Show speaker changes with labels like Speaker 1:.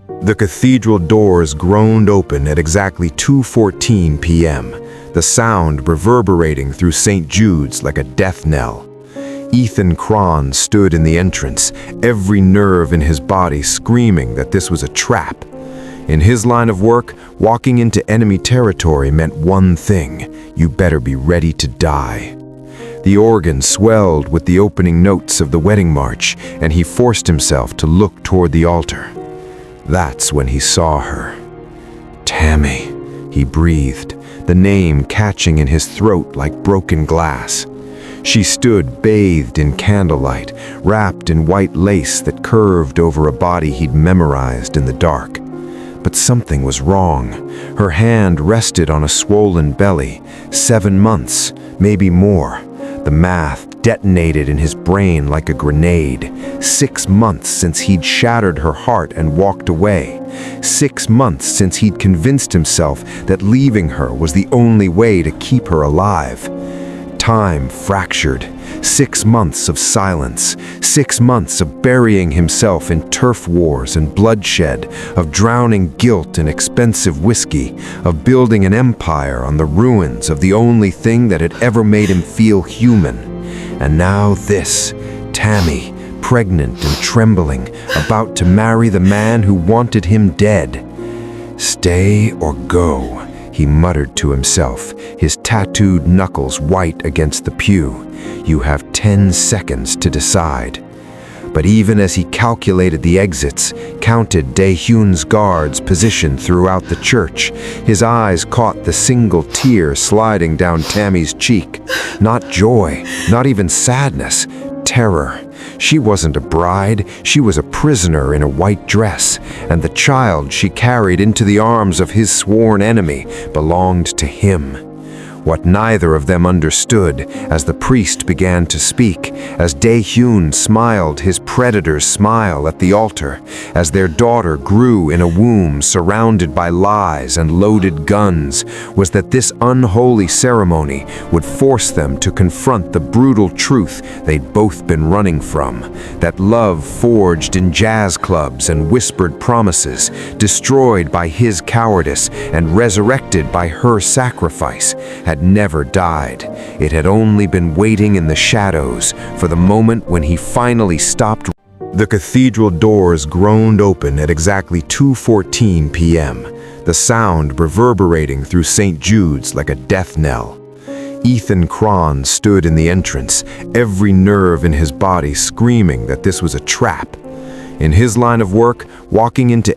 Speaker 1: The cathedral doors groaned open at exactly 2:14 p.m., the sound reverberating through St. Jude's like a death knell. Ethan Kwon stood in the entrance, every nerve in his body screaming that this was a trap. In his line of work, walking into enemy territory meant one thing: you better be ready to die. The organ swelled with the opening notes of the wedding march, and he forced himself to look toward the altar. That's when he saw her. Tammy, he breathed, the name catching in his throat like broken glass. She stood bathed in candlelight, wrapped in white lace that curved over a body he'd memorized in the dark. But something was wrong. Her hand rested on a swollen belly. 7 months, maybe more. The math detonated in his brain like a grenade. 6 months since he'd shattered her heart and walked away. 6 months since he'd convinced himself that leaving her was the only way to keep her alive. Time fractured. 6 months of silence. 6 months of burying himself in turf wars and bloodshed, of drowning guilt in expensive whiskey, of building an empire on the ruins of the only thing that had ever made him feel human. And now this, Tammy, pregnant and trembling, about to marry the man who wanted him dead. Stay or go, he muttered to himself, his tattooed knuckles white against the pew. You have 10 seconds to decide. But even as he calculated the exits, counted Dae-hyun's guards positioned throughout the church, his eyes caught the single tear sliding down Tammy's cheek. Not joy, not even sadness, terror. She wasn't a bride, she was a prisoner in a white dress, and the child she carried into the arms of his sworn enemy belonged to him. What neither of them understood, as the priest began to speak, as Dae-hyun smiled his predator's smile at the altar, as their daughter grew in a womb surrounded by lies and loaded guns, was that this unholy ceremony would force them to confront the brutal truth they'd both been running from, that love forged in jazz clubs and whispered promises, destroyed by his cowardice and resurrected by her sacrifice, had never died. It had only been waiting in the shadows for the moment when he finally stopped. The cathedral doors groaned open at exactly 2:14 p.m., the sound reverberating through St. Jude's like a death knell. Ethan Kwon stood in the entrance, every nerve in his body screaming that this was a trap. In his line of work, walking into